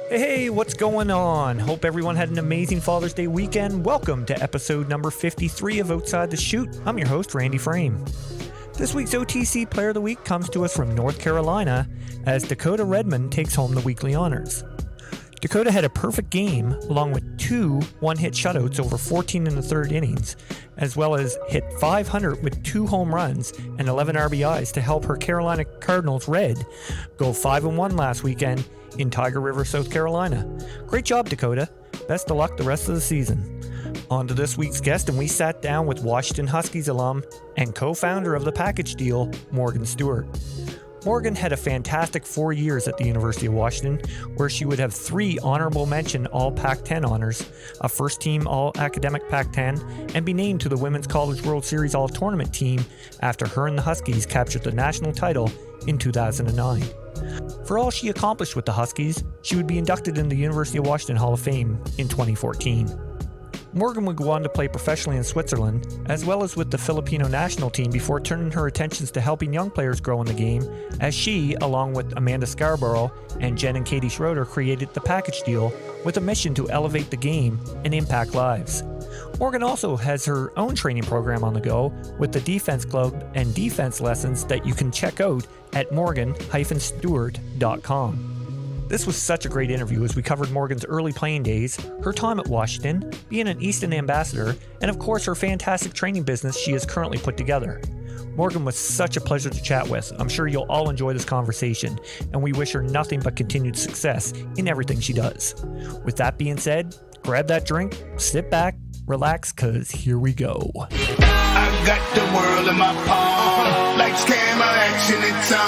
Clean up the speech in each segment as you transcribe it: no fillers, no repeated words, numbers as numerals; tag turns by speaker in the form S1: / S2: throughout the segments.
S1: Hey, what's going on? Hope everyone had an amazing Father's Day weekend. Welcome to episode number 53 of Outside the Chute. I'm your host, Randy Frame. This week's OTC Player of the Week comes to us from North Carolina as Dakota Redmond takes home the weekly honors. Dakota had a perfect game along with two one-hit shutouts over 14 in the third innings, as well as hit .500 with 2 home runs and 11 RBIs to help her Carolina Cardinals Red go 5-1 last weekend in Tiger River, South Carolina. Great job, Dakota. Best of luck the rest of the season. On to this week's guest, and we sat down with Washington Huskies alum and co-founder of the package deal, Morgan Stuart. Morgan had a fantastic 4 years at the University of Washington, where she would have 3 honorable mention All-Pac-10 honors, a first-team All Academic Pac-10, and be named to the Women's College World Series All-Tournament team after her and the Huskies captured the national title in 2009. For all she accomplished with the Huskies, she would be inducted in the University of Washington Hall of Fame in 2014. Morgan would go on to play professionally in Switzerland, as well as with the Filipino National Team before turning her attentions to helping young players grow in the game, as she, along with Amanda Scarborough and Jen and Katie Schroeder, created the package deal with a mission to elevate the game and impact lives. Morgan also has her own training program on the go with the Defense Club and defense lessons that you can check out at morgan-stewart.com. This was such a great interview as we covered Morgan's early playing days, her time at Washington, being an Easton ambassador, and of course her fantastic training business she has currently put together. Morgan was such a pleasure to chat with. I'm sure you'll all enjoy this conversation, and we wish her nothing but continued success in everything she does. With that being said, grab that drink, sit back, relax, cause here we go.
S2: I got the world in my palm, lights, camera, action, it's on.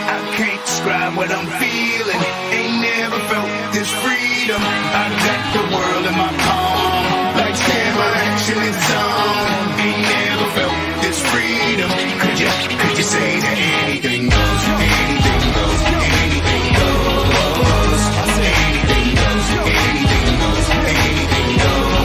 S2: I can't describe what I'm feeling, ain't never felt this freedom. I got the world in my palm, lights, camera, action, it's on. Ain't never felt this freedom. Could you say that anything goes, anything goes, anything goes, anything goes, anything goes, anything goes.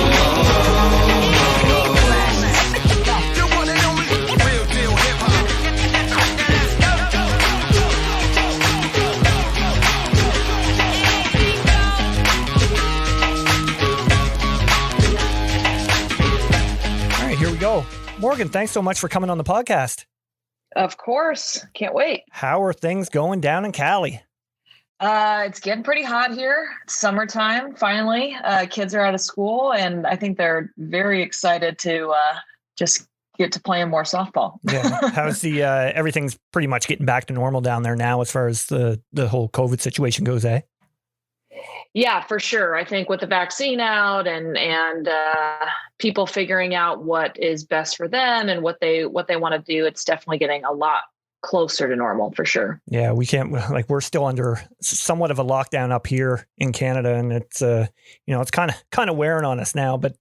S1: Here we go. Morgan, thanks so much for coming on the podcast.
S3: Of course. Can't wait.
S1: How are things going down in Cali?
S3: It's getting pretty hot here. It's summertime, finally. Kids are out of school, and I think they're very excited to just get to playing more softball.
S1: Yeah. How's the everything's pretty much getting back to normal down there now as far as the whole COVID situation goes, eh?
S3: Yeah, for sure. I think with the vaccine out and people figuring out what is best for them and what they want to do, it's definitely getting a lot closer to normal for sure.
S1: Yeah, we can't, we're still under somewhat of a lockdown up here in Canada, and it's it's kind of wearing on us now, but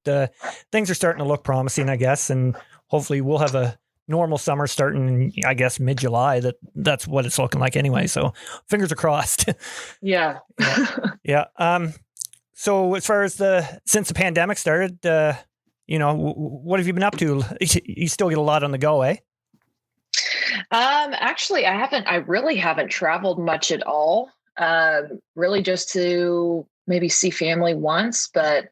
S1: things are starting to look promising, I guess, and hopefully we'll have a normal summer starting, I guess, mid-July. That's what it's looking like anyway. So fingers are crossed.
S3: Yeah.
S1: Yeah. So as far as since the pandemic started, what have you been up to? You still get a lot on the go, eh?
S3: Actually, I really haven't traveled much at all. Really just to maybe see family once, but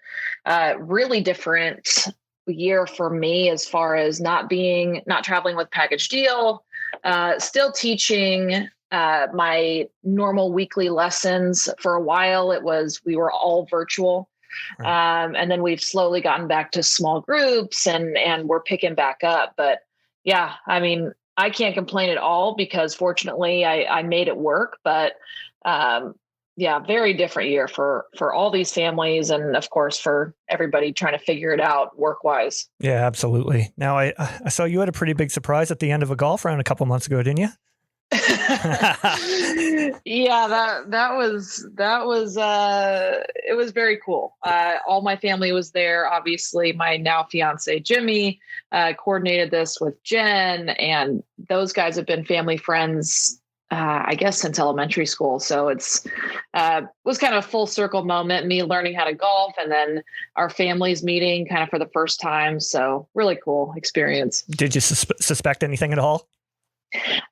S3: really different year for me as far as not traveling with package deal, still teaching my normal weekly lessons. For a while we were all virtual. Right. And then we've slowly gotten back to small groups and we're picking back up. But yeah, I mean, I can't complain at all because fortunately I made it work, but yeah, very different year for all these families and of course for everybody trying to figure it out work-wise.
S1: Yeah, absolutely. Now I saw you had a pretty big surprise at the end of a golf round a couple months ago, didn't you?
S3: Yeah, that was it was very cool. All my family was there. Obviously, my now fiance Jimmy coordinated this with Jen, and those guys have been family friends I guess since elementary school. So it's was kind of a full circle moment, me learning how to golf and then our families meeting kind of for the first time. So really cool experience.
S1: Did you suspect anything at all?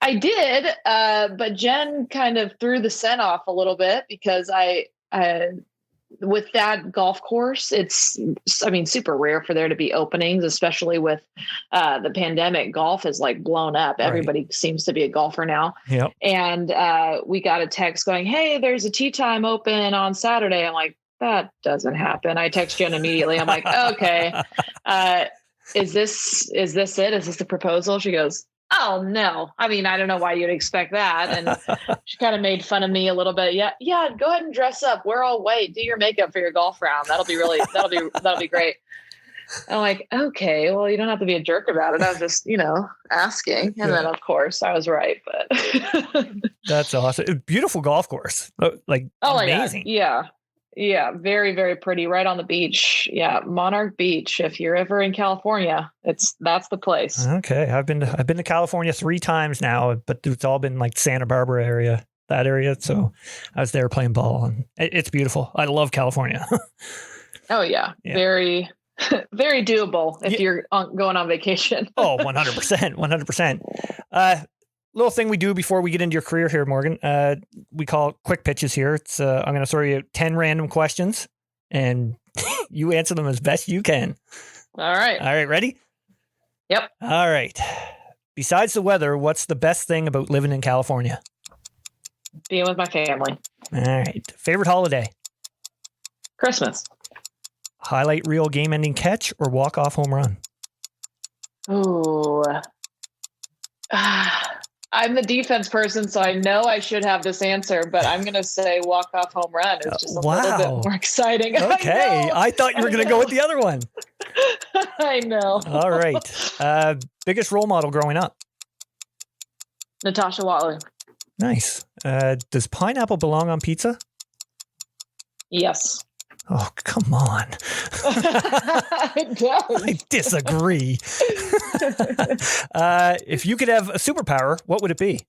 S3: I did, but Jen kind of threw the scent off a little bit because I with that golf course, it's, I mean, super rare for there to be openings, especially with the pandemic. Golf is like blown up.
S1: Right.
S3: Everybody seems to be a golfer now.
S1: Yep.
S3: And we got a text going, "Hey, there's a tee time open on Saturday." I'm like, that doesn't happen. I text Jen immediately. I'm like, okay, is this it? Is this the proposal? She goes, "Oh no. I mean, I don't know why you'd expect that." And she kind of made fun of me a little bit. Yeah. Go ahead and dress up. Wear all white. Do your makeup for your golf round. That'll be great. I'm like, okay, well, you don't have to be a jerk about it. I was just, asking. And then of course I was right, but
S1: That's awesome. Beautiful golf course. Like, amazing.
S3: Yeah. Very, very pretty, right on the beach. Yeah. Monarch Beach. If you're ever in California, that's the place.
S1: Okay. I've been to California 3 times now, but it's all been like Santa Barbara area, that area. So I was there playing ball, and it's beautiful. I love California.
S3: Oh yeah. Very, very doable if you're going on vacation.
S1: Oh, 100%. 100%. Little thing we do before we get into your career here, Morgan. We call it quick pitches here. It's I'm going to throw you 10 random questions, and you answer them as best you can.
S3: All right.
S1: All right. Ready?
S3: Yep.
S1: All right. Besides the weather, what's the best thing about living in California?
S3: Being with my family.
S1: All right. Favorite holiday?
S3: Christmas.
S1: Highlight reel game-ending catch or walk-off home run?
S3: Ooh. I'm the defense person, so I know I should have this answer, but I'm going to say walk-off home run is just a little bit more exciting.
S1: Okay. I thought you were going to go with the other one.
S3: I know.
S1: All right. Biggest role model growing up?
S3: Natasha Watley.
S1: Nice. Does pineapple belong on pizza?
S3: Yes.
S1: Oh, come on.
S3: It does.
S1: I disagree. If you could have a superpower, what would it be?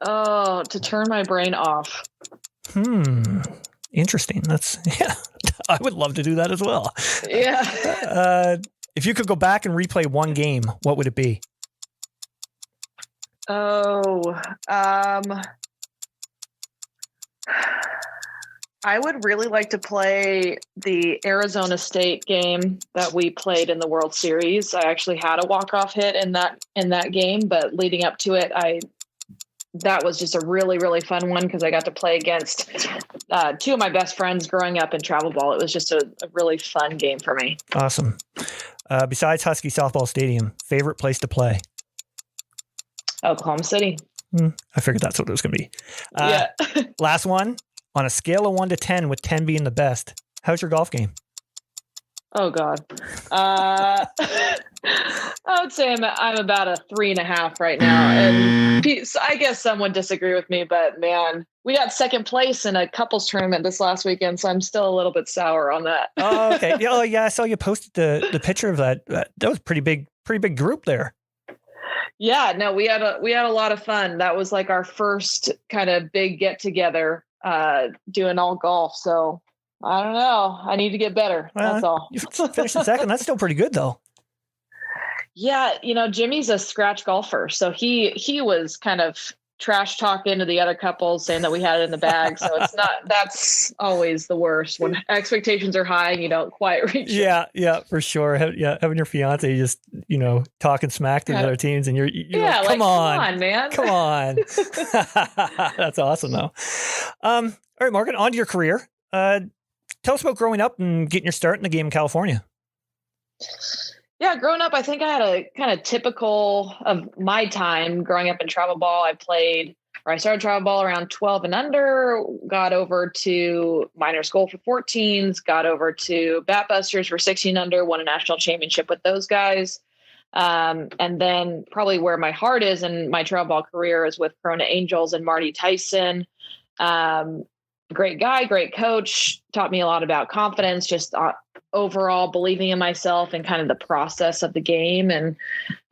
S3: Oh, to turn my brain off.
S1: Interesting. I would love to do that as well.
S3: Yeah.
S1: If you could go back and replay one game, what would it be?
S3: I would really like to play the Arizona State game that we played in the World Series. I actually had a walk-off hit in that game, but leading up to it, that was just a really, really fun one because I got to play against 2 of my best friends growing up in travel ball. It was just a really fun game for me.
S1: Awesome. Besides Husky Softball Stadium, favorite place to play?
S3: Oklahoma City.
S1: I figured that's what it was going to be.
S3: Yeah.
S1: Last one. On a scale of 1 to 10, with 10 being the best, how's your golf game?
S3: Oh God. I would say I'm about a 3.5 right now. And I guess some would disagree with me, but man, we got second place in a couples tournament this last weekend. So I'm still a little bit sour on that.
S1: Oh, okay. Oh yeah. I saw you posted the picture of that. That was pretty big group there.
S3: Yeah, no, we had a lot of fun. That was like our first kind of big get together. Doing all golf. So I don't know. I need to get better. That's all.
S1: You finished in second. That's still pretty good though.
S3: Yeah. Jimmy's a scratch golfer. So he was kind of trash talking to the other couples saying that we had it in the bag. So that's always the worst when expectations are high and you don't quite reach it.
S1: Yeah, for sure. Having your fiance just, talking smack to the other teams and you're like, come on, man. Come on. That's awesome though. All right, Morgan, on to your career. Tell us about growing up and getting your start in the game in California.
S3: Yeah, growing up, I think I had a kind of typical of my time growing up in travel ball. I started travel ball around 12 and under, got over to minor school for 14s, got over to Bat Busters for 16 under, won a national championship with those guys. And then probably where my heart is in my travel ball career is with Corona Angels and Marty Tyson. Great guy, great coach, taught me a lot about confidence, just overall believing in myself and kind of the process of the game. And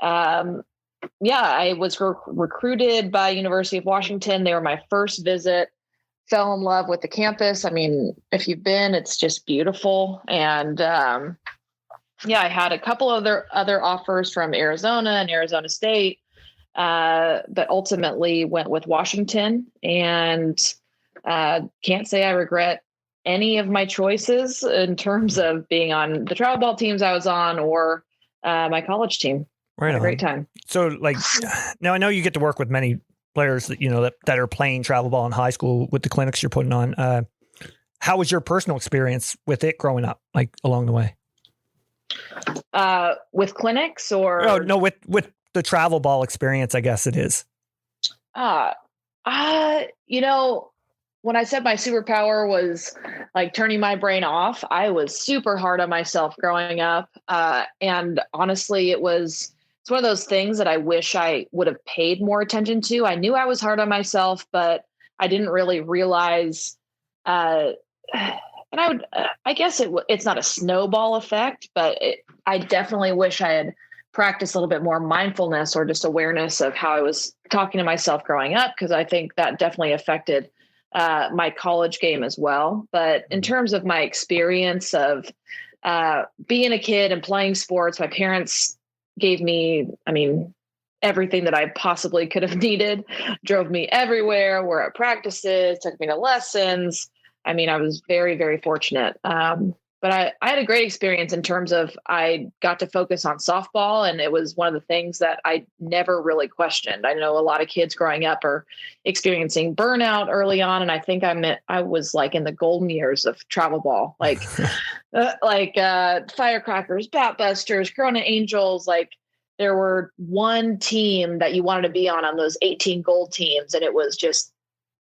S3: I was recruited by University of Washington. They were my first visit, fell in love with the campus. I mean, if you've been, it's just beautiful. And I had a couple other offers from Arizona and Arizona State, but ultimately went with Washington. And Can't say I regret any of my choices in terms of being on the travel ball teams I was on or my college team.
S1: Right.
S3: Had a great time.
S1: So like now I know you get to work with many players that, that are playing travel ball in high school with the clinics you're putting on. How was your personal experience with it growing up, like along the way?
S3: With clinics or?
S1: Oh, no, with the travel ball experience, I guess it is.
S3: When I said my superpower was like turning my brain off, I was super hard on myself growing up. And honestly, it's one of those things that I wish I would have paid more attention to. I knew I was hard on myself, but I didn't really realize, and I guess it's not a snowball effect, but I definitely wish I had practiced a little bit more mindfulness or just awareness of how I was talking to myself growing up, because I think that definitely affected my college game as well. But in terms of my experience of being a kid and playing sports, my parents gave me, everything that I possibly could have needed, drove me everywhere, were at practices, took me to lessons. I was very, very fortunate. But I had a great experience in terms of I got to focus on softball, and it was one of the things that I never really questioned. I know a lot of kids growing up are experiencing burnout early on, and I think I was like in the golden years of travel ball, like Firecrackers, Bat Busters, Corona Angels. Like there were one team that you wanted to be on those 18 gold teams, and it was just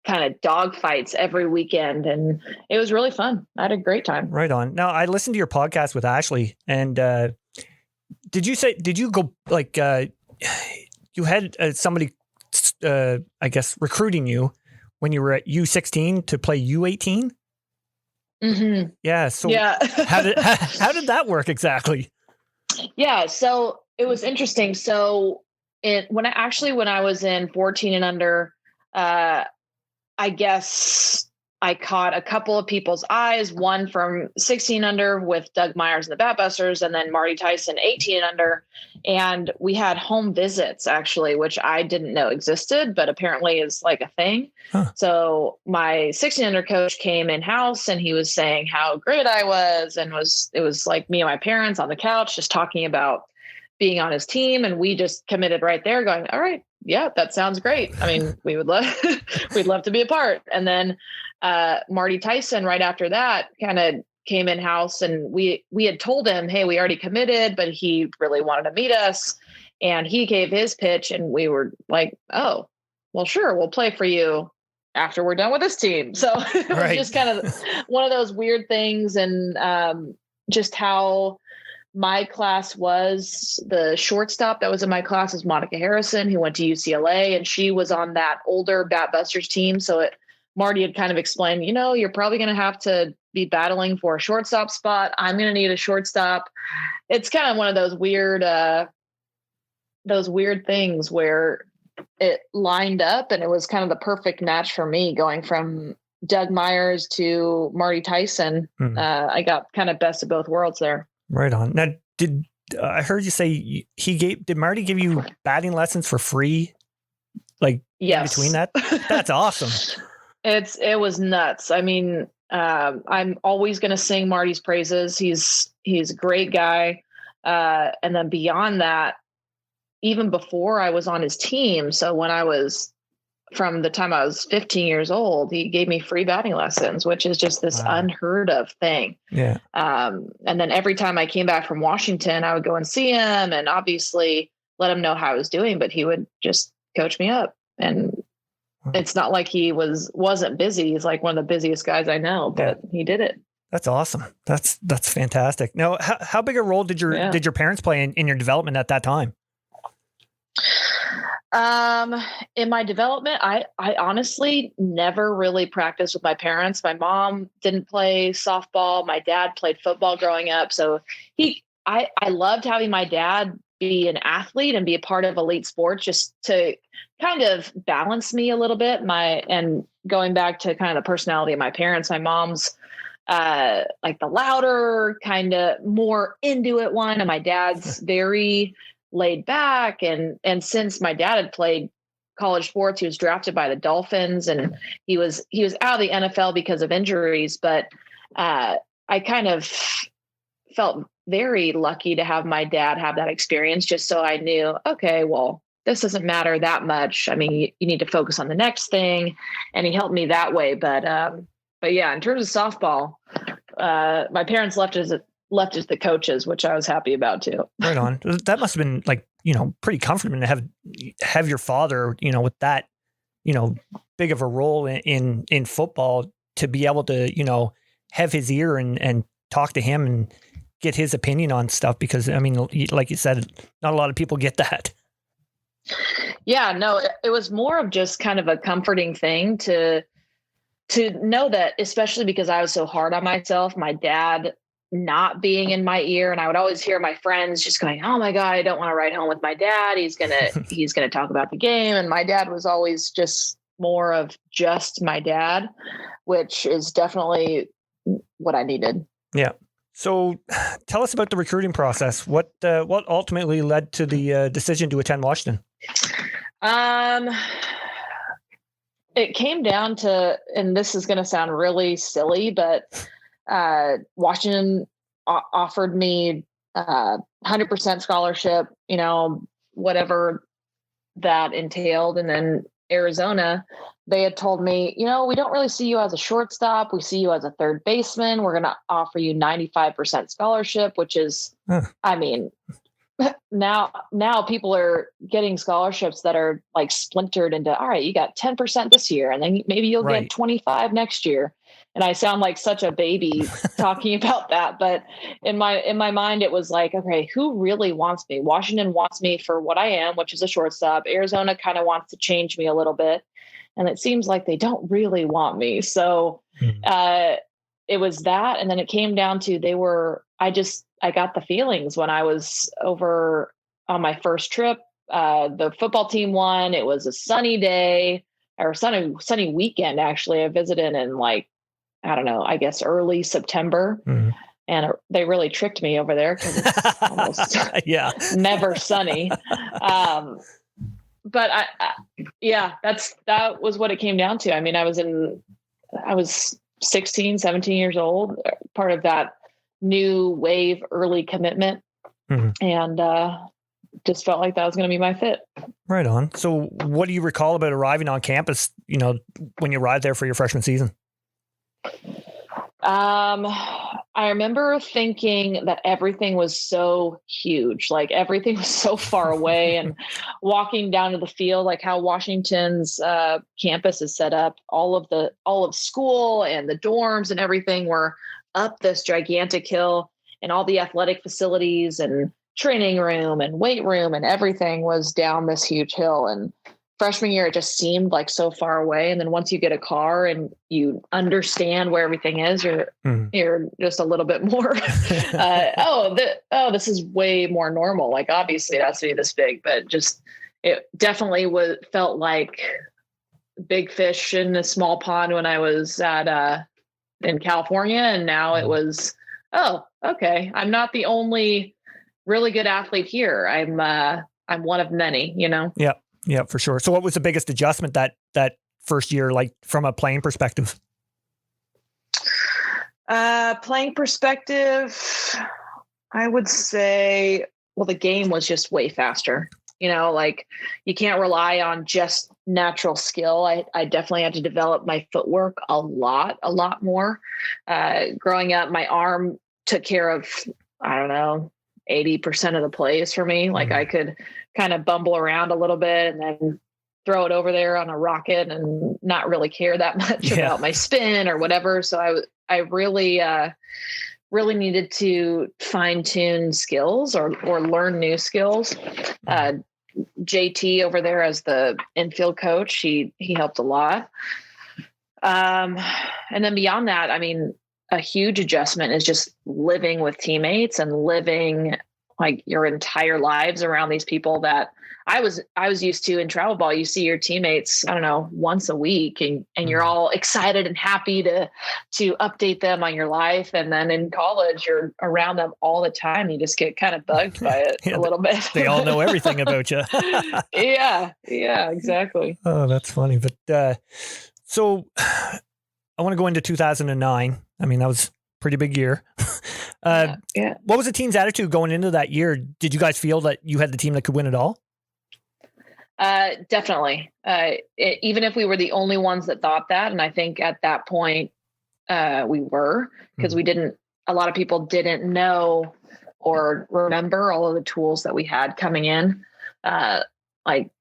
S3: kind of dog fights every weekend, and it was really fun. I had a great time.
S1: Right on. Now, I listened to your podcast with Ashley, and did you go like you had somebody I guess recruiting you when you were at U16 to play U18?
S3: Mm-hmm.
S1: Yeah. So
S3: yeah.
S1: how did that work exactly?
S3: Yeah. So it was interesting. So when I was in 14 and under, I guess I caught a couple of people's eyes, one from 16 under with Doug Myers and the Bat Busters, and then Marty Tyson, 18 and under. And we had home visits, actually, which I didn't know existed, but apparently is like a thing. Huh. So my 16 under coach came in house, and he was saying how great I was, and it was like me and my parents on the couch just talking about being on his team. And we just committed right there going, all right, yeah, that sounds great. We would love, we'd love to be a part. And then Marty Tyson, right after that, kind of came in house, and we had told him, hey, we already committed, but he really wanted to meet us. And he gave his pitch, and we were like, oh, well, sure, we'll play for you after we're done with this team. So it was just kind of one of those weird things. And just how my class was, the shortstop that was in my class is Monica Harrison, who went to UCLA, and she was on that older Bat Busters team. So Marty had kind of explained, you're probably going to have to be battling for a shortstop spot. I'm going to need a shortstop. It's kind of one of those weird things where it lined up, and it was kind of the perfect match for me going from Doug Myers to Marty Tyson. I got kind of best of both worlds there.
S1: Right on. Now, I heard you say did Marty give you batting lessons for free? Like,
S3: yes.
S1: In between that? That's awesome.
S3: It was nuts. I'm always going to sing Marty's praises. He's a great guy. And then beyond that, even before I was on his team, so from the time I was 15 years old, he gave me free batting lessons, which is just this unheard of thing. Yeah. And then every time I came back from Washington, I would go and see him and obviously let him know how I was doing, but he would just coach me up. And it's not like he wasn't busy. He's like one of the busiest guys I know, but he did it. That's
S1: awesome. That's fantastic. Now, how big a role did your parents play in your development at that time?
S3: In my development, I honestly never really practiced with my parents. My mom didn't play softball. My dad played football growing up. So I loved having my dad be an athlete and be a part of elite sports, just to kind of balance me a little bit. And going back to kind of the personality of my parents, my mom's like the louder, kind of more into it one, and my dad's very laid back. And since my dad had played college sports. He was drafted by the Dolphins, and he was out of the NFL because of injuries. But I kind of felt very lucky to have my dad have that experience, just so I knew, okay, well, this doesn't matter that much. I mean, you need to focus on the next thing, and he helped me that way. But yeah, in terms of softball, my parents left as the coaches, which I was happy about too.
S1: Right on. That must have been like, pretty comforting to have your father, with that, big of a role in football, to be able to, have his ear and talk to him and get his opinion on stuff. Because I mean, like you said, not a lot of people get that.
S3: Yeah, no, it was more of just kind of a comforting thing to know that, especially because I was so hard on myself, my dad not being in my ear. And I would always hear my friends just going, oh my God, I don't want to ride home with my dad. He's going to talk about the game. And my dad was always just more of just my dad, which is definitely what I needed.
S1: Yeah. So tell us about the recruiting process. What ultimately led to the decision to attend Washington?
S3: It came down to, and this is going to sound really silly, but Washington offered me 100% scholarship, whatever that entailed. And then Arizona, they had told me, we don't really see you as a shortstop. We see you as a third baseman. We're going to offer you 95% scholarship, which is, I mean, now people are getting scholarships that are like splintered into, all right, you got 10% this year, and then maybe you'll get 25 next year. And I sound like such a baby talking about that, but in my mind, it was like, okay, who really wants me? Washington wants me for what I am, which is a shortstop. Arizona kind of wants to change me a little bit, and it seems like they don't really want me. So it was that, and then it came down to I got the feelings when I was over on my first trip. The football team won. It was a sunny day, or sunny weekend. Actually, I visited in I guess early September. Mm-hmm. And they really tricked me over there because it's almost never sunny. But that was what it came down to. I mean, I was 16, 17 years old, part of that new wave early commitment, and just felt like that was going to be my fit.
S1: Right on. So what do you recall about arriving on campus, when you arrived there for your freshman season?
S3: I remember thinking that everything was so huge, like everything was so far away, and walking down to the field, like how Washington's campus is set up, all of school and the dorms and everything were up this gigantic hill, and all the athletic facilities and training room and weight room and everything was down this huge hill. And freshman year, it just seemed like so far away. And then once you get a car and you understand where everything is, you're just a little bit more, this is way more normal. Like, obviously it has to be this big, but just, it definitely felt like big fish in a small pond when I was in California. And now it was, oh, okay, I'm not the only really good athlete here. I'm one of many,
S1: Yeah. Yeah, for sure. So what was the biggest adjustment that first year, like from a playing perspective?
S3: Playing perspective, I would say, well, the game was just way faster. Like you can't rely on just natural skill. I definitely had to develop my footwork a lot more. Growing up, my arm took care of, 80% of the plays for me. Like I could kind of bumble around a little bit and then throw it over there on a rocket and not really care that much about my spin or whatever. So I really needed to fine tune skills or learn new skills. JT over there as the infield coach, he helped a lot. And then beyond that, I mean, a huge adjustment is just living with teammates and living like your entire lives around these people that I was used to in travel ball. You see your teammates, I don't know, once a week, and you're all excited and happy to update them on your life. And then in college, you're around them all the time. You just get kind of bugged by it a little bit.
S1: They all know everything about you.
S3: Yeah, exactly.
S1: Oh, that's funny. But so I want to go into 2009. I mean, that was a pretty big year.
S3: Yeah.
S1: What was the team's attitude going into that year? Did you guys feel that you had the team that could win it all?
S3: Definitely. Even if we were the only ones that thought that, and I think at that point we were, because a lot of people didn't know or remember all of the tools that we had coming in. Like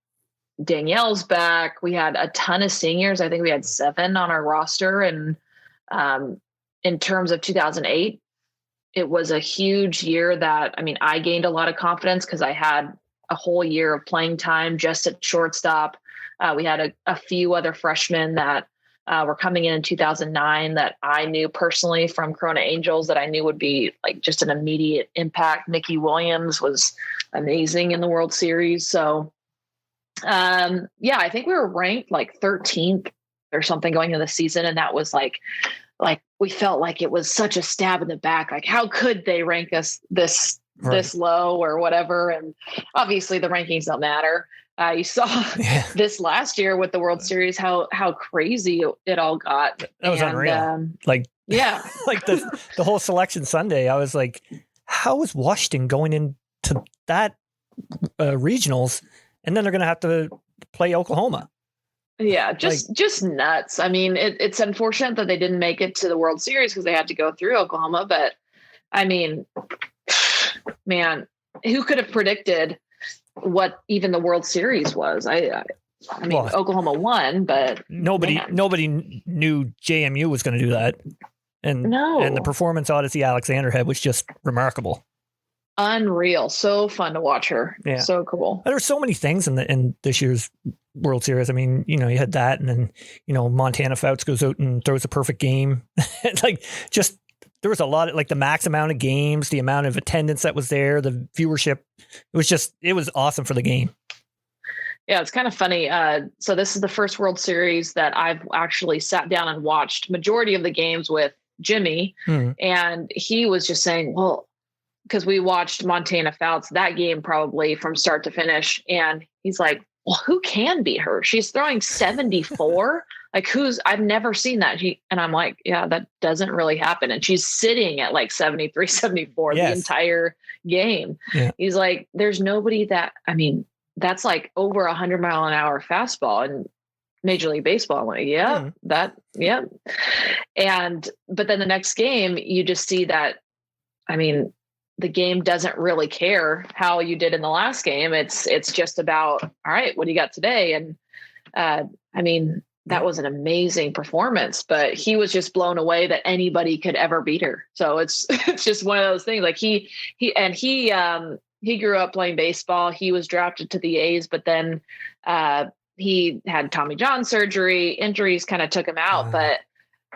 S3: Danielle's back. We had a ton of seniors. I think we had 7 on our roster. And in terms of 2008, it was a huge year that, I mean, I gained a lot of confidence because I had a whole year of playing time just at shortstop. We had a few other freshmen that were coming in 2009 that I knew personally from Corona Angels that I knew would be like just an immediate impact. Nikki Williams was amazing in the World Series. So I think we were ranked like 13th or something going into the season. And that was like we felt like it was such a stab in the back. Like, how could they rank us this low or whatever? And obviously the rankings don't matter. You saw this last year with the World Series, how crazy it all got.
S1: That was unreal. Like the whole selection Sunday, I was like, how is Washington going into that regionals? And then they're going to have to play Oklahoma.
S3: Yeah, just nuts. I mean, it's unfortunate that they didn't make it to the World Series because they had to go through Oklahoma. But I mean, man, who could have predicted what even the World Series was? I mean, Oklahoma won, but nobody
S1: knew JMU was going to do that. And the performance Odyssey Alexander had was just remarkable.
S3: Unreal. So fun to watch her. Yeah. So cool.
S1: There's so many things in this year's World Series. I mean, you had that, and then, Montana Fouts goes out and throws a perfect game. There was a lot of the max amount of games, the amount of attendance that was there, the viewership. It was awesome for the game.
S3: Yeah, it's kind of funny. So this is the first World Series that I've actually sat down and watched majority of the games with Jimmy. And he was just saying, well, because we watched Montana Fouts that game probably from start to finish. And he's like, well, who can beat her? She's throwing 74. I've never seen that. And I'm like, yeah, that doesn't really happen. And she's sitting at like 73, 74 the entire game. Yeah. He's like, there's nobody that's like over 100-mile-an-hour fastball in Major League Baseball. I'm like, but then the next game, you just see that, I mean, the game doesn't really care how you did in the last game. It's just about, all right, what do you got today? And I mean, that was an amazing performance, but he was just blown away that anybody could ever beat her. So it's just one of those things. Like he grew up playing baseball. He was drafted to the A's, but then he had Tommy John surgery. Injuries kind of took him out, but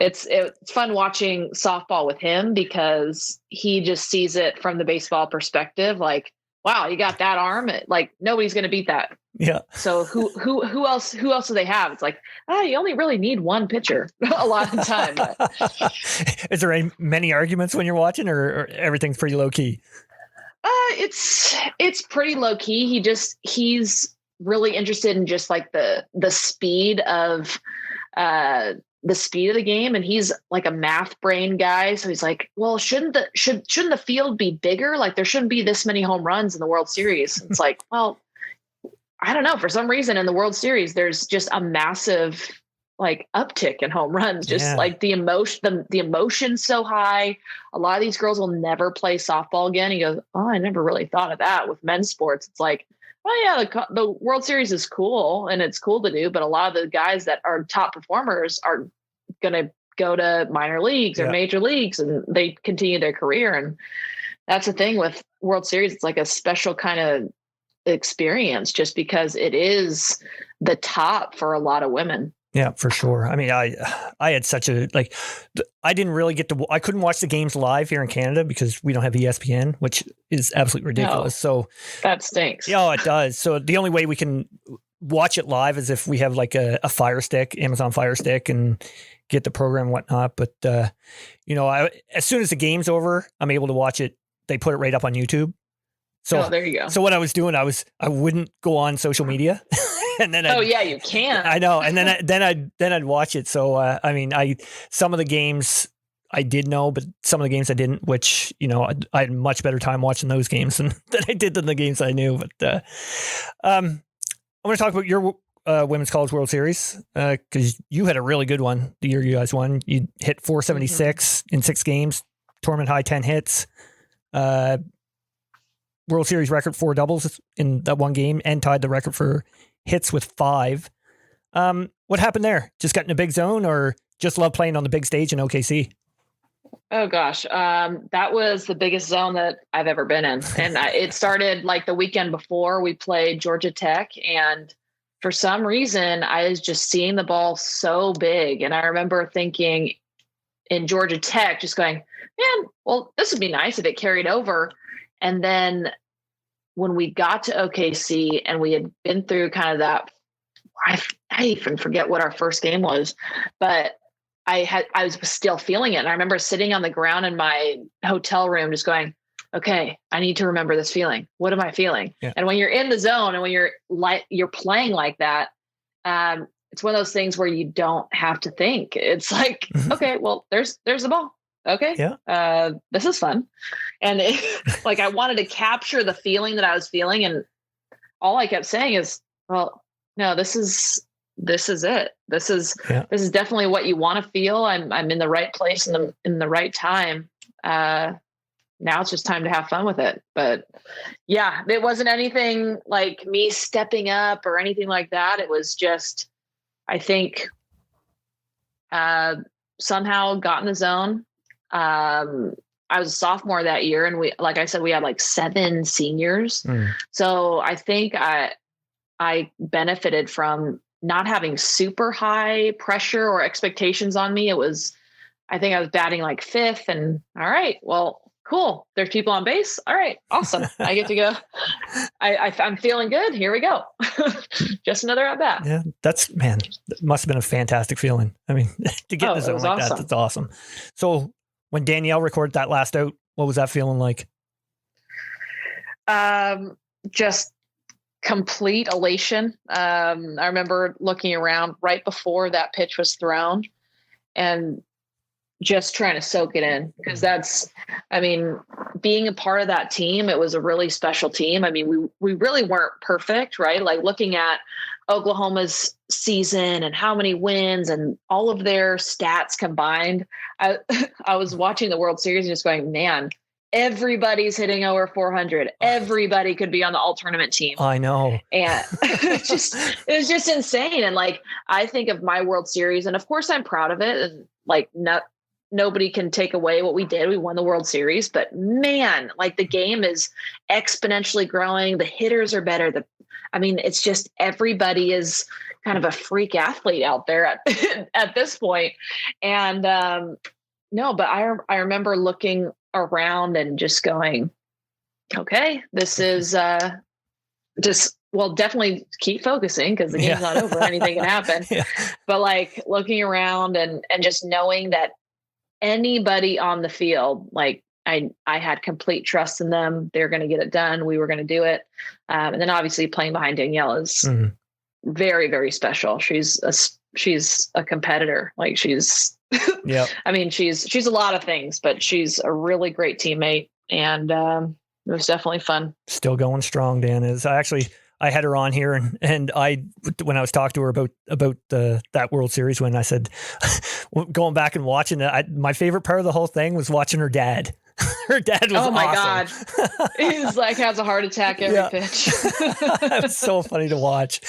S3: it's fun watching softball with him because he just sees it from the baseball perspective. Like, wow, you got that arm. Like nobody's going to beat that. Yeah. So who else do they have? It's like, you only really need one pitcher a lot of the time. But.
S1: Is there many arguments when you're watching or everything's pretty low key?
S3: It's pretty low key. He's really interested in just like the speed of, the game. And he's like a math brain guy. So he's like, well, shouldn't the field be bigger? Like there shouldn't be this many home runs in the World Series. It's like, well, I don't know. For some reason in the World Series, there's just a massive like uptick in home runs, just like the emotion's so high. A lot of these girls will never play softball again. He goes, oh, I never really thought of that with men's sports. It's like, oh yeah, the World Series is cool and it's cool to do, but a lot of the guys that are top performers are going to go to minor leagues or major leagues and they continue their career. And that's the thing with World Series. It's like a special kind of experience just because it is the top for a lot of women.
S1: Yeah, for sure. I mean, I had such a, I didn't really I couldn't watch the games live here in Canada because we don't have ESPN, which is absolutely ridiculous. So
S3: that stinks.
S1: Yeah, it does. So the only way we can watch it live is if we have like a Fire Stick, Amazon Fire Stick, and get the program and whatnot. But, as soon as the game's over, I'm able to watch it. They put it right up on YouTube. So
S3: there you go.
S1: So what I was doing, I wouldn't go on social media. And then
S3: you can.
S1: I know. And then I'd watch it. So some of the games I did know, but some of the games I didn't, which, I had much better time watching those games than I did than the games I knew. But I'm going to talk about your Women's College World Series because you had a really good one the year you guys won. You hit 476 in 6 games, tournament high 10 hits, World Series record 4 doubles in that one game, and tied the record for hits with 5. What happened there? Just got in a big zone, or just love playing on the big stage in OKC?
S3: Oh gosh, that was the biggest zone that I've ever been in, and it started like the weekend before we played Georgia Tech, and for some reason I was just seeing the ball so big, and I remember thinking in Georgia Tech, just going, man, well, this would be nice if it carried over. And then when we got to OKC and we had been through kind of that, I even forget what our first game was, but I was still feeling it. And I remember sitting on the ground in my hotel room, just going, okay, I need to remember this feeling. What am I feeling? Yeah. And when you're in the zone and when you're playing like that, it's one of those things where you don't have to think. It's like, okay, well, there's the ball. Okay. Yeah. This is fun. And I wanted to capture the feeling that I was feeling. And all I kept saying is, well, no, this is it. This is definitely what you want to feel. I'm in the right place in the right time. Now it's just time to have fun with it. But yeah, it wasn't anything like me stepping up or anything like that. It was just, I think, somehow got in the zone. I was a sophomore that year, and like I said, we had like 7 seniors. So I think I benefited from not having super high pressure or expectations on me. I think I was batting like 5th, and all right, well, cool. There's people on base. All right, awesome. I get to go. I'm feeling good. Here we go. Just another at bat.
S1: Yeah, that must have been a fantastic feeling. I mean, to get in the zone like that, that's awesome. So when Danielle recorded that last out, what was that feeling like?
S3: Just complete elation. I remember looking around right before that pitch was thrown and just trying to soak it in, because being a part of that team, it was a really special team. I mean, we really weren't perfect, right? Like looking at Oklahoma's season and how many wins and all of their stats combined. I was watching the World Series and just going, man, everybody's hitting over 400. Everybody could be on the all tournament team.
S1: I know.
S3: And it was just insane. And like, I think of my World Series, and of course I'm proud of it. And like, nobody can take away what we did. We won the World Series, but man, like the game is exponentially growing. The hitters are better. It's just everybody is kind of a freak athlete out there at this point. And but I remember looking around and just going, okay, this is definitely keep focusing because the game's not over. Anything can happen. Yeah. But like looking around and just knowing that anybody on the field, like I had complete trust in them. They're going to get it done. We were going to do it. And then obviously playing behind Danielle is very, very special. She's a competitor. Like she's, she's a lot of things, but she's a really great teammate. And it was definitely fun.
S1: Still going strong, Dan is. I had her on here and when I was talking to her about that World Series win, I said, going back and watching it, my favorite part of the whole thing was watching her dad. Her dad was awesome.
S3: God. He's like, has a heart attack every pitch.
S1: It was so funny to watch.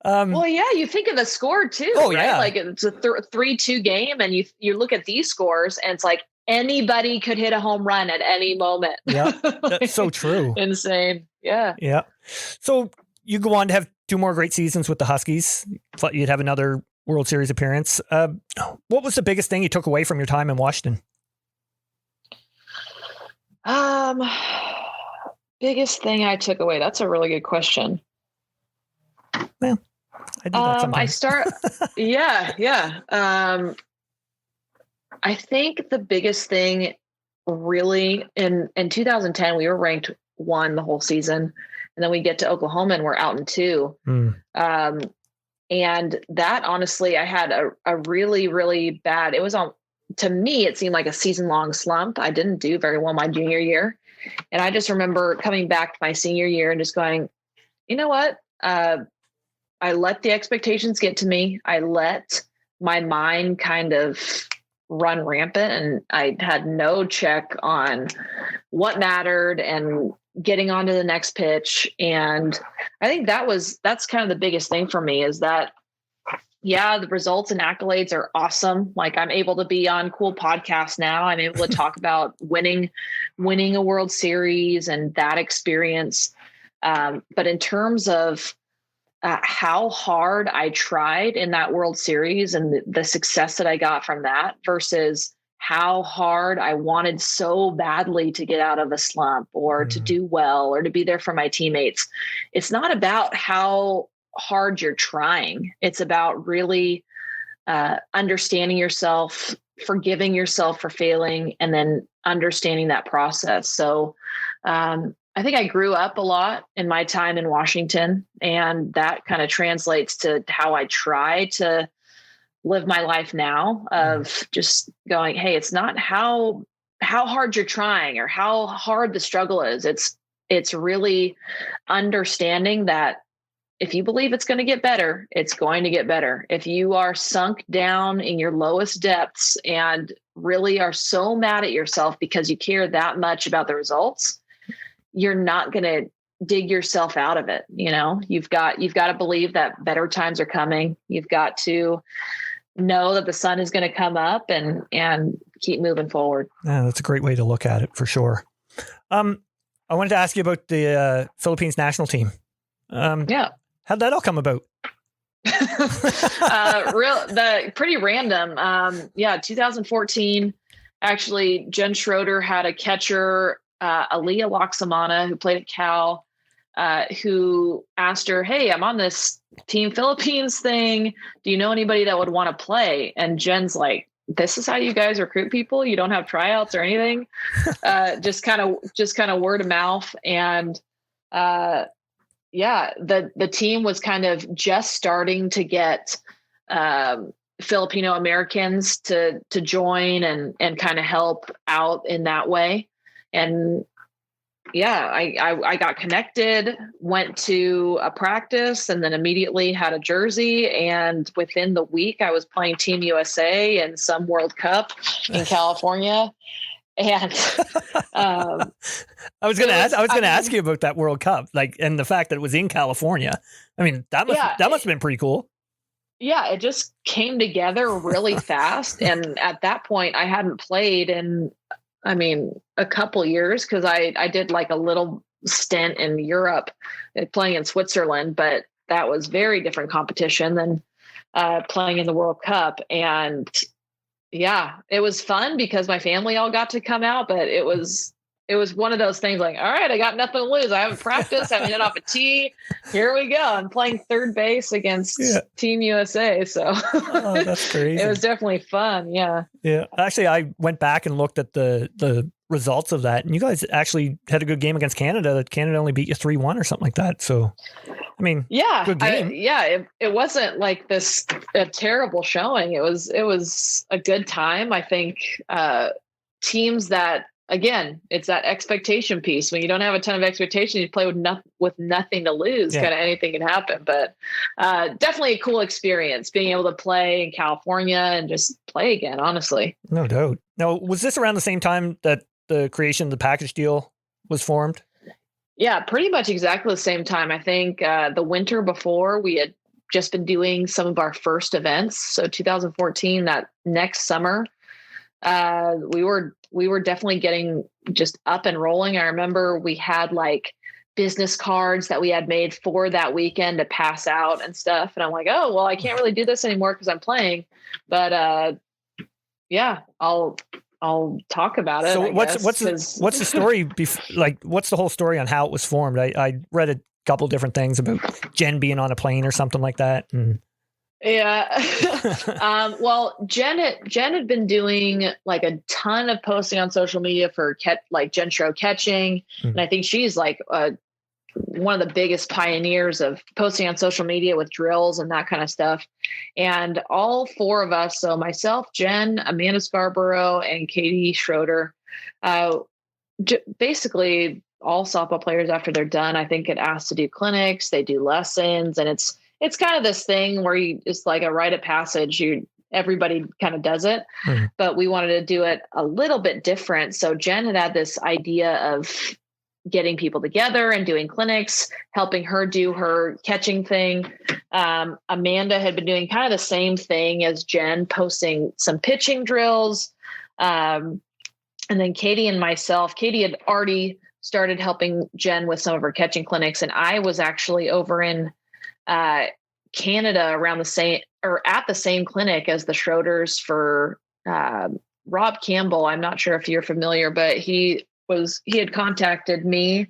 S3: You think of the score too, right? Yeah. Like it's a 3-2 game and you look at these scores and it's like anybody could hit a home run at any moment.
S1: Yeah, that's so true.
S3: Insane. Yeah.
S1: Yeah. So you go on to have 2 more great seasons with the Huskies. Thought you'd have another World Series appearance. What was the biggest thing you took away from your time in Washington?
S3: Biggest thing I took away. That's a really good question.
S1: Well, I do that sometimes.
S3: Yeah. I think the biggest thing really in 2010, we were ranked 1 the whole season. And then we get to Oklahoma and we're out in 2. And that, honestly, I had a really, really bad, to me, it seemed like a season-long slump. I didn't do very well my junior year. And I just remember coming back to my senior year and just going, you know what? I let the expectations get to me. I let my mind kind of run rampant, and I had no check on what mattered and getting on to the next pitch. And I think that's kind of the biggest thing for me, is that, yeah, the results and accolades are awesome. Like, I'm able to be on cool podcasts now. I'm able to talk about winning a World Series and that experience. But in terms of how hard I tried in that World Series and the success that I got from that versus how hard I wanted so badly to get out of a slump or to do well or to be there for my teammates. It's not about how hard you're trying. It's about really understanding yourself, forgiving yourself for failing, and then understanding that process. So I think I grew up a lot in my time in Washington, and that kind of translates to how I try to live my life now, of just going, hey, it's not how hard you're trying or how hard the struggle is. It's really understanding that if you believe it's going to get better, it's going to get better. If you are sunk down in your lowest depths and really are so mad at yourself because you care that much about the results, you're not going to dig yourself out of it. You know, you've got to believe that better times are coming. You've got to know that the sun is going to come up and keep moving forward.
S1: Yeah, that's a great way to look at it, for sure. I wanted to ask you about the Philippines national team.
S3: Yeah.
S1: How'd that all come about?
S3: Pretty random. 2014, actually, Jen Schroeder had a catcher, Aaliyah Laksamana, who played at Cal, who asked her, hey, I'm on this Team Philippines thing. Do you know anybody that would want to play? And Jen's like, this is how you guys recruit people? You don't have tryouts or anything? Just kind of word of mouth. And the team was kind of just starting to get Filipino Americans to join and kind of help out in that way. And I got connected, went to a practice, and then immediately had a jersey. And within the week, I was playing Team USA in some World Cup in California. And
S1: I was going to ask you about that World Cup, and the fact that it was in California. I mean, that must have been pretty cool.
S3: Yeah, it just came together really fast. And at that point, I hadn't played in, a couple years, because I did like a little stint in Europe playing in Switzerland, but that was very different competition than playing in the World Cup. And yeah, it was fun because my family all got to come out, but it was one of those things like, all right, I got nothing to lose. I haven't practiced. I haven't hit off a tee. Here we go. I'm playing third base against Team USA. So
S1: that's crazy.
S3: It was definitely fun. Yeah.
S1: Yeah. Actually, I went back and looked at the results of that, and you guys actually had a good game against Canada. Canada only beat you 3-1 or something like that. So, good game.
S3: It wasn't like a terrible showing. It was a good time. I think teams that, again, it's that expectation piece. When you don't have a ton of expectation, you play with nothing to lose. Kind of anything can happen. But definitely a cool experience being able to play in California and just play again, honestly.
S1: No doubt. Now, was this around the same time that the creation of the package deal was formed?
S3: Yeah, pretty much exactly the same time. I think the winter before, we had just been doing some of our first events. So 2014, that next summer, we were definitely getting just up and rolling. I remember we had like business cards that we had made for that weekend to pass out and stuff. And I'm like, oh, well, I can't really do this anymore because I'm playing. But yeah, I'll talk about it.
S1: So what's the story? What's the whole story on how it was formed? I read a couple different things about Jen being on a plane or something like that. And...
S3: Yeah. Well, Jen had been doing like a ton of posting on social media for Jen Show catching. Mm-hmm. And I think she's like one of the biggest pioneers of posting on social media with drills and that kind of stuff. And all four of us, so myself, Jen, Amanda Scarborough, and Katie Schroeder, basically all softball players after they're done, I think, get asked to do clinics, they do lessons, and it's kind of this thing where it's like a rite of passage. Everybody kind of does it, but we wanted to do it a little bit different. So Jen had this idea of getting people together and doing clinics, helping her do her catching thing. Amanda had been doing kind of the same thing as Jen, posting some pitching drills. And then Katie and myself, Katie had already started helping Jen with some of her catching clinics. And I was actually over in Canada around at the same clinic as the Schroeders for Rob Campbell. I'm not sure if you're familiar, but he had contacted me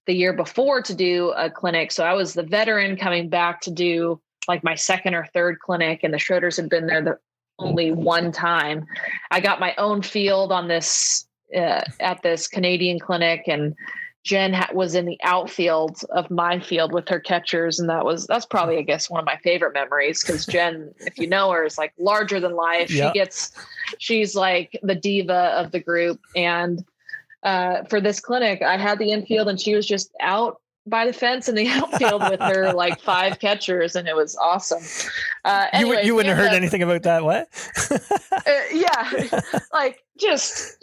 S3: the year before to do a clinic. So I was the veteran coming back to do like my second or third clinic, and the Schroeders had been there only one time. I got my own field on this at this Canadian clinic, and Jen was in the outfield of my field with her catchers. And that's probably, I guess, one of my favorite memories, because Jen, if you know her, is like larger than life. Yeah. She's like the diva of the group. And for this clinic, I had the infield and she was just out by the fence in the outfield with her like 5 catchers, and it was awesome. Anyways,
S1: you wouldn't have heard anything about that, what?
S3: Yeah, like just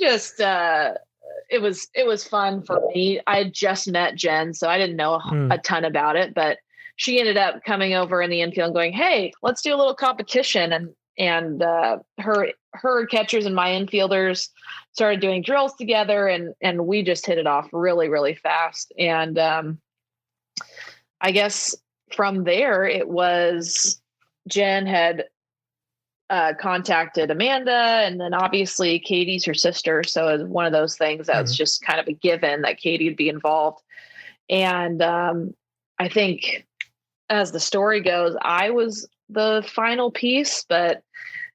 S3: it was fun for me. I had just met Jen, so I didn't know a ton about it, but she ended up coming over in the infield and going, "Hey, let's do a little competition." And her catchers and my infielders started doing drills together, and we just hit it off really, really fast. And I guess from there, it was Jen had contacted Amanda, and then obviously Katie's her sister. So it was one of those things that was just kind of a given that Katie would be involved. And I think as the story goes, I was the final piece, but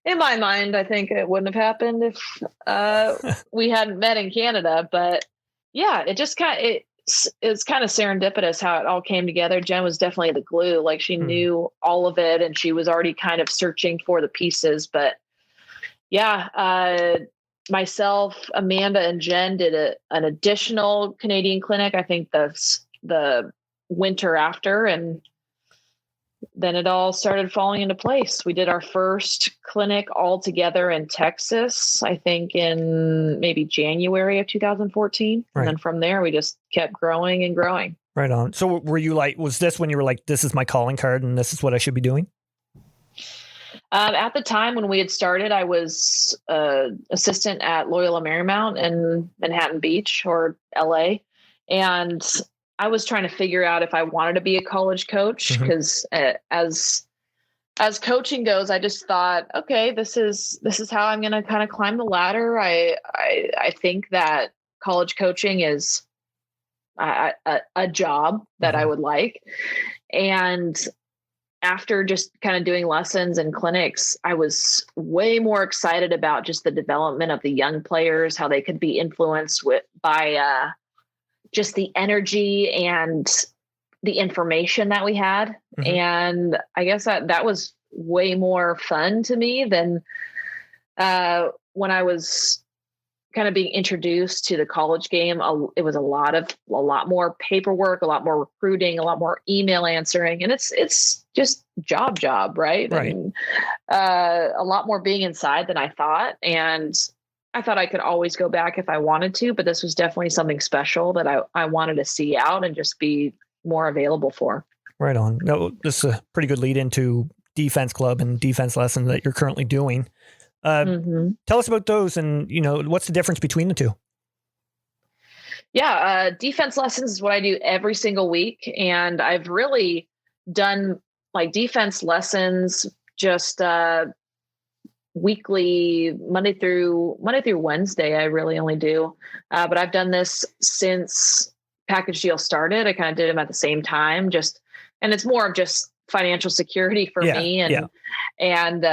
S3: in my mind, I think it wouldn't have happened if we hadn't met in Canada. But yeah, it's kind of serendipitous how it all came together. Jen was definitely the glue. Like, she knew all of it, and she was already kind of searching for the pieces. But yeah, myself, Amanda, and Jen did an additional Canadian clinic, I think the winter after, and then it all started falling into place. We did our first clinic all together in Texas, I think in maybe January of 2014. Right. And then from there, we just kept growing and growing.
S1: Right on. So were you like, was this when you were like, this is my calling card and this is what I should be doing?
S3: At the time when we had started, I was assistant at Loyola Marymount in Manhattan Beach, or LA. And I was trying to figure out if I wanted to be a college coach, because as coaching goes, I just thought, okay, this is how I'm going to kind of climb the ladder. I think that college coaching is a job that I would like. And after just kind of doing lessons and clinics, I was way more excited about just the development of the young players, how they could be influenced by just the energy and the information that we had. And I guess that was way more fun to me than when I was kind of being introduced to the college game. It was a lot more paperwork, a lot more recruiting, a lot more email answering. And it's just job, right?
S1: Right.
S3: And, a lot more being inside than I thought. And I thought I could always go back if I wanted to, but this was definitely something special that I wanted to see out and just be more available for.
S1: Right on. No, this is a pretty good lead into defense club and defense lessons that you're currently doing. Tell us about those, and what's the difference between the two?
S3: Yeah, defense lessons is what I do every single week, and I've really done like defense lessons just weekly, Monday through Wednesday. I really only do, but I've done this since package deal started. I kind of did them at the same time, and it's more of just financial security for me, and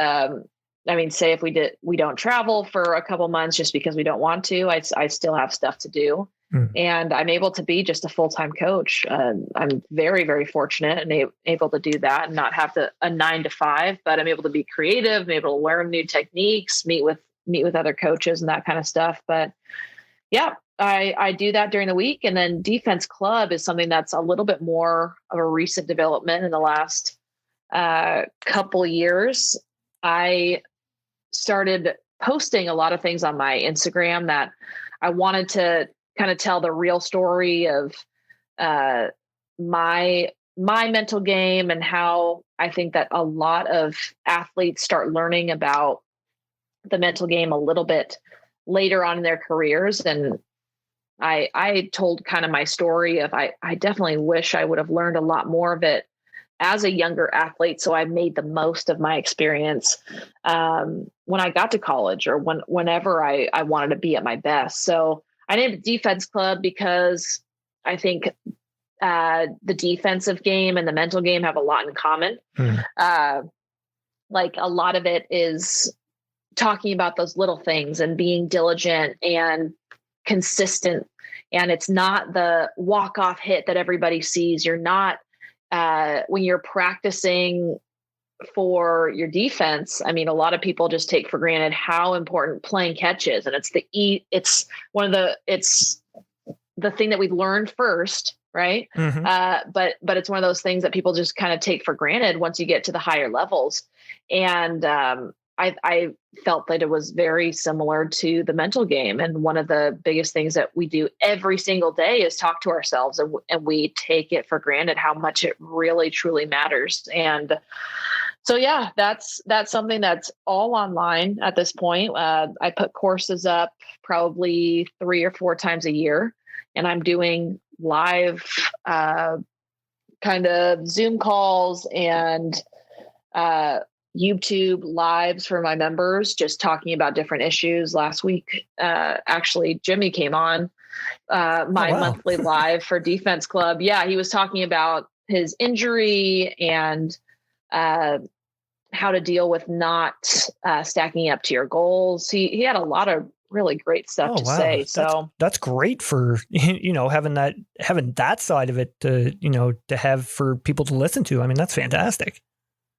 S3: I mean, say if we don't travel for a couple months just because we don't want to, I still have stuff to do. And I'm able to be just a full-time coach. I'm very, very fortunate and able to do that and not have a 9 to 5, but I'm able to be creative, I'm able to learn new techniques, meet with other coaches and that kind of stuff. But yeah, I do that during the week. And then defense club is something that's a little bit more of a recent development in the last couple years. I started posting a lot of things on my Instagram that I wanted to kind of tell the real story of my mental game and how I think that a lot of athletes start learning about the mental game a little bit later on in their careers. And I told kind of my story of I definitely wish I would have learned a lot more of it as a younger athlete. So I made the most of my experience when I got to college or whenever I wanted to be at my best. So I named it Defense Club because I think the defensive game and the mental game have a lot in common. Like a lot of it is talking about those little things and being diligent and consistent. And it's not the walk-off hit that everybody sees. You're not, when you're practicing for your defense, I mean, a lot of people just take for granted how important playing catch is. And it's the thing that we've learned first, right? But it's one of those things that people just kind of take for granted once you get to the higher levels. And I felt that it was very similar to the mental game. And one of the biggest things that we do every single day is talk to ourselves, and we take it for granted how much it really, truly matters. And so, yeah, that's something that's all online at this point. I put courses up probably 3 or 4 times a year, and I'm doing live kind of Zoom calls and YouTube lives for my members, just talking about different issues. Last week, actually, Jimmy came on my monthly live for Defense Club. Yeah, he was talking about his injury and how to deal with not stacking up to your goals. He had a lot of really great stuff to say. So
S1: that's great for, having that side of it to have for people to listen to. I mean, that's fantastic.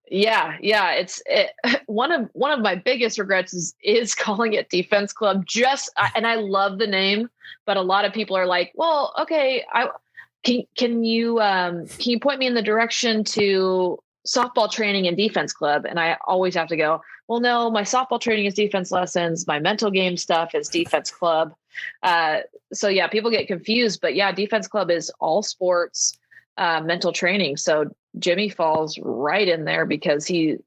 S3: Yeah. It's one of my biggest regrets is calling it Defense Club. And I love the name, but a lot of people are like, well, okay, can you point me in the direction to softball training and Defense Club? And I always have to go, well, no, my softball training is defense lessons. My mental game stuff is Defense Club. So yeah, people get confused, but yeah, Defense Club is all sports, mental training. So Jimmy falls right in there because he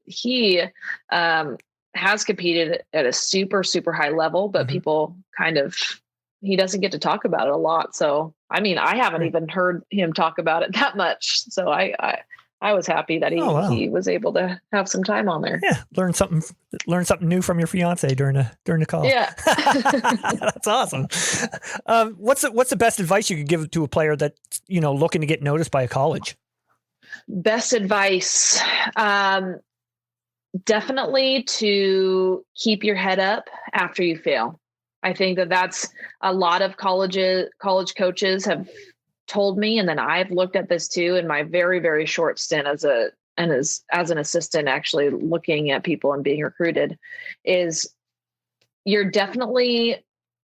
S3: has competed at a super, super high level, but people he doesn't get to talk about it a lot. So, I mean, I haven't even heard him talk about it that much. So I was happy that he was able to have some time on there.
S1: Yeah. Learn something new from your fiance during the call.
S3: Yeah.
S1: That's awesome. What's the best advice you could give to a player that, looking to get noticed by a college?
S3: Best advice, definitely to keep your head up after you fail. I think that's a lot of college coaches have told me. And then I've looked at this too in my very, very short stint as an assistant, actually looking at people and being recruited, is you're definitely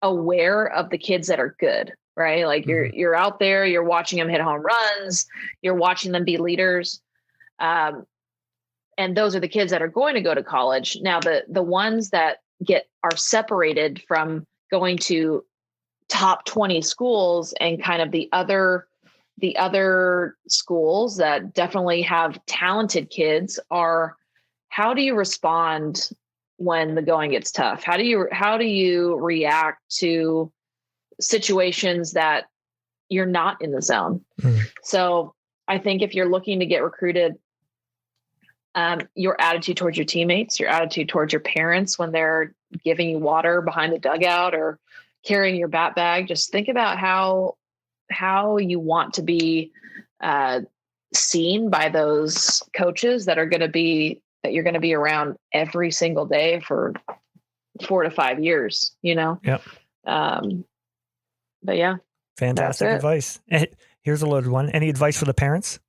S3: aware of the kids that are good, right? Like you're out there, you're watching them hit home runs, you're watching them be leaders. And those are the kids that are going to go to college. Now, the ones that are separated from going to top 20 schools and kind of the other schools that definitely have talented kids are, how do you respond when the going gets tough? How do you react to situations that you're not in the zone. So I think if you're looking to get recruited, your attitude towards your teammates, your attitude towards your parents when they're giving you water behind the dugout or carrying your bat bag, just think about how you want to be seen by those coaches that you're going to be around every single day for 4 to 5 years, Yep. But yeah.
S1: Fantastic advice. Here's a loaded one. Any advice for the parents?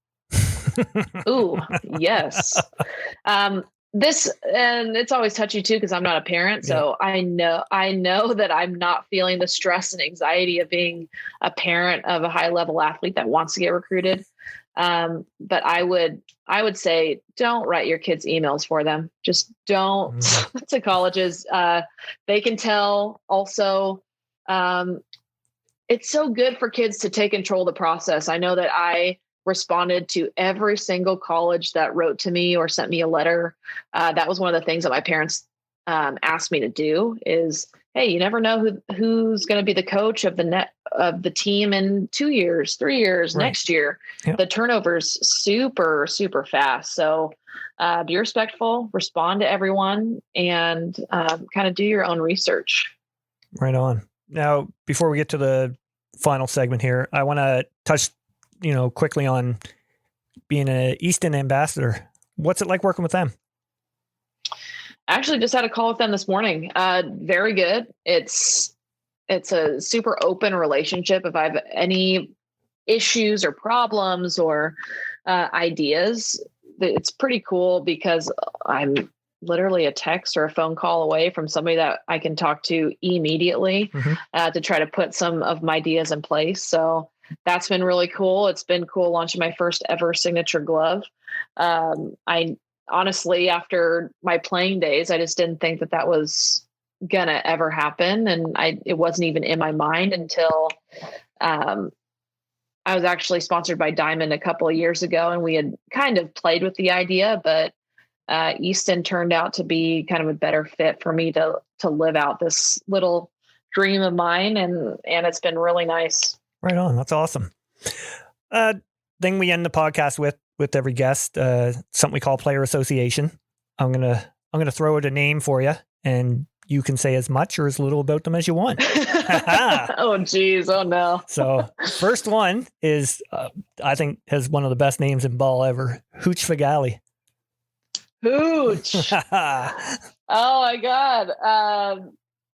S3: Ooh, yes. And it's always touchy too, because I'm not a parent. So I know that I'm not feeling the stress and anxiety of being a parent of a high level athlete that wants to get recruited. But I would say, don't write your kids emails for them. Just don't to colleges. They can tell also, it's so good for kids to take control of the process. I know that I responded to every single college that wrote to me or sent me a letter. That was one of the things that my parents asked me to do is, hey, you never know who's going to be the coach of the team in 2 years, 3 years, next year. Yep. The turnover's super, super fast. So be respectful, respond to everyone, and kind of do your own research.
S1: Right on. Now, before we get to the final segment here, I want to touch, quickly on being an Easton ambassador. What's it like working with them?
S3: Actually, just had a call with them this morning. Very good. It's a super open relationship. If I have any issues or problems or ideas, it's pretty cool because I'm literally a text or a phone call away from somebody that I can talk to immediately to try to put some of my ideas in place. So that's been really cool. It's been cool launching my first ever signature glove. I honestly, after my playing days, I just didn't think that was gonna ever happen. And it wasn't even in my mind until I was actually sponsored by Diamond a couple of years ago, and we had kind of played with the idea, but Easton turned out to be kind of a better fit for me to live out this little dream of mine. And it's been really nice.
S1: Right on. That's awesome. Thing we end the podcast with every guest, something we call player association. I'm going to throw out a name for you, and you can say as much or as little about them as you want.
S3: Oh, geez. Oh, no.
S1: So first one is, I think, has one of the best names in ball ever. Hooch Fagali.
S3: Hooch. Oh my God.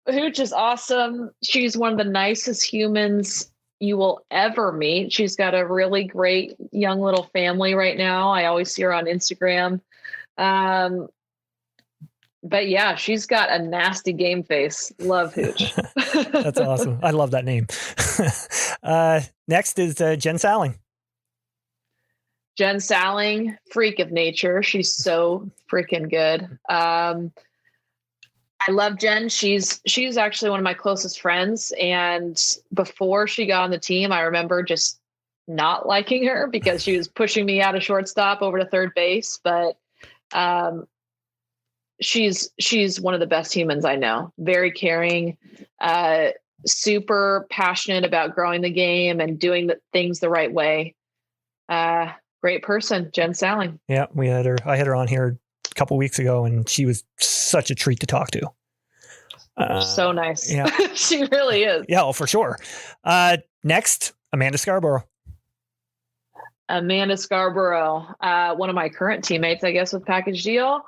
S3: Hooch is awesome. She's one of the nicest humans you will ever meet. She's got a really great young little family right now. I always see her on Instagram. But yeah, she's got a nasty game face. Love Hooch.
S1: That's awesome. I love that name. Next is Jen Salling.
S3: Jen Salling, freak of nature. She's so freaking good. I love Jen. She's actually one of my closest friends. And before she got on the team, I remember just not liking her because she was pushing me out of shortstop over to third base. But she's one of the best humans I know. Very caring, super passionate about growing the game and doing things the right way. Great person, Jen Salling.
S1: Yeah, I had her on here a couple weeks ago, and she was such a treat to talk to.
S3: So nice.
S1: Yeah.
S3: She really is.
S1: Yeah, for sure. Next, Amanda Scarborough.
S3: Amanda Scarborough, one of my current teammates, I guess, with Package Deal.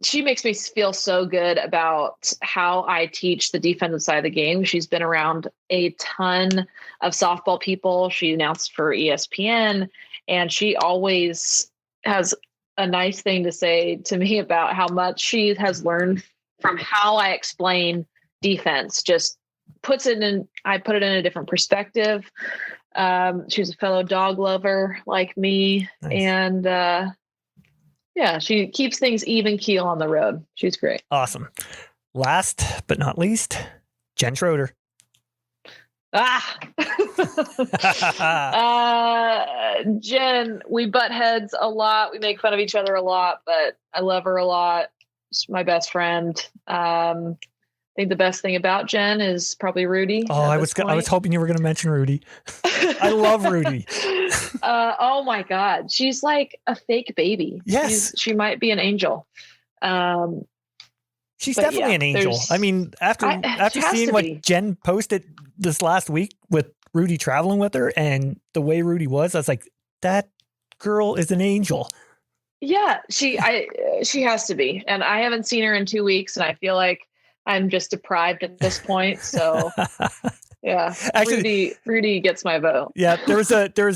S3: She makes me feel so good about how I teach the defensive side of the game. She's been around a ton of softball people. She announced for ESPN, and she always has a nice thing to say to me about how much she has learned from how I explain defense. Just I put it in a different perspective. She's a fellow dog lover like me. Nice. And, yeah, she keeps things even keel on the road. She's great.
S1: Awesome. Last but not least, Jen Schroeder.
S3: Jen, we butt heads a lot. We make fun of each other a lot, but I love her a lot. She's my best friend. I think the best thing about Jen is probably Rudy.
S1: Oh, I was hoping you were going to mention Rudy. I love Rudy.
S3: Oh my God. She's like a fake baby.
S1: Yes.
S3: She might be an angel.
S1: She's definitely an angel. I mean, after seeing what Jen posted this last week with Rudy traveling with her and the way Rudy was, I was like, that girl is an angel.
S3: Yeah, she has to be. And I haven't seen her in 2 weeks, and I feel like I'm just deprived at this point. So yeah, actually, Rudy gets my vote.
S1: Yeah, there was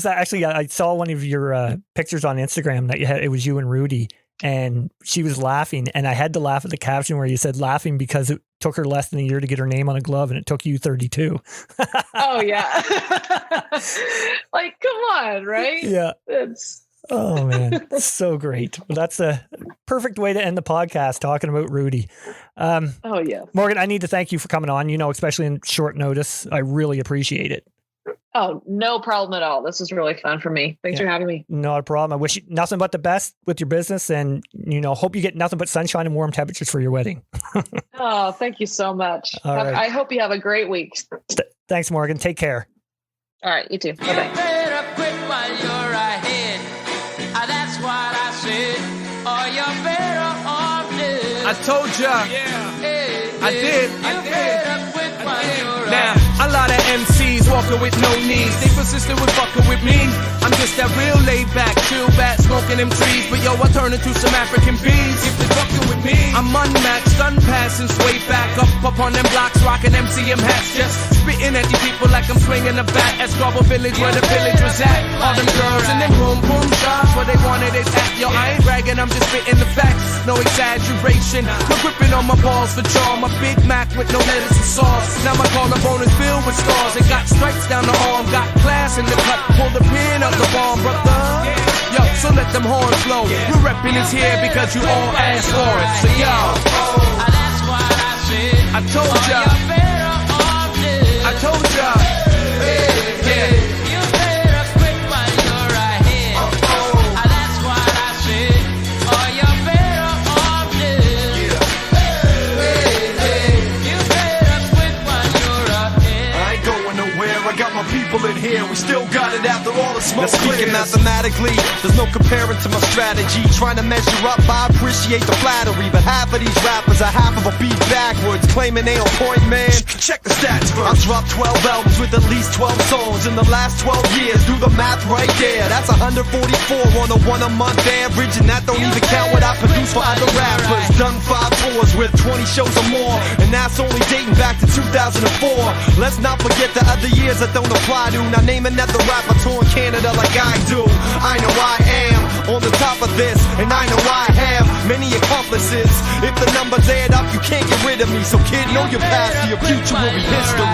S1: actually, I saw one of your pictures on Instagram that you had. It was you and Rudy, and she was laughing, and I had to laugh at the caption where you said laughing because it took her less than a year to get her name on a glove, and it took you 32.
S3: Oh yeah, like come on, right?
S1: Yeah, oh man, so great. Well, that's a perfect way to end the podcast talking about Rudy.
S3: Oh yeah,
S1: Morgan, I need to thank you for coming on. Especially in short notice, I really appreciate it.
S3: Oh, no problem at all. This was really fun for me. Thanks for having me.
S1: Not a problem. I wish you nothing but the best with your business, and hope you get nothing but sunshine and warm temperatures for your wedding.
S3: Oh, thank you so much.
S1: Right.
S3: I hope you have a great week.
S1: Thanks, Morgan. Take care.
S3: All right, you too. Bye-bye.
S4: That's what I said. Or you're better off dead. I told ya. Yeah. I did. Now, a lot of MCs walking with no knees. They persistent with fucking with me. I'm just that real laid back, chill back, smoking them trees. But yo, I turn into some African bees. If they fucking with me, I'm unmatched, gun passing, sway back up on them blocks, rocking MCM hats, just spitting at these people like I'm swinging a bat at Scarborough Village where the village was at. All them girls in them boom boom shots where they wanted it at. Yo, I ain't bragging, I'm just spitting the facts, no exaggeration. No gripping on my balls for jaw, my Big Mac with no lettuce and sauce. Now my collarbone is filled with scars and got stripes down the arm, got class in the cut, pull the pin of the bomb, brother. Yo, so let them horns blow. We're repping is here because you all asked for it. So yo, that's what I said. I told ya. I told ya. Yeah. You better quit while you're ahead. That's what I said. Or you're better off dead. You better quit while you're ahead.
S5: I ain't going nowhere. I got my people in here. We still got it after all the smoke.
S6: Now speaking mathematically, there's no comparing to my strategy. Trying to measure up, I appreciate the flattery, but half of these rappers are half of a beat backwards, claiming they on point, man.
S5: Check the stats first.
S6: I've dropped 12 albums with at least 12 songs in the last 12 years. Do the math right there. That's 144 on a 1 a month average, and that don't even count what I produce for other rappers. Done 5 tours with 20 shows or more, and that's only dating back to 2004. Let's not forget the other years that don't apply to. Now name another rapper touring Canada like I do. I know I am on the top of this, and I know I have many accomplices. If the numbers add up, you can't get rid of me. So kid, know your past, your future will be history.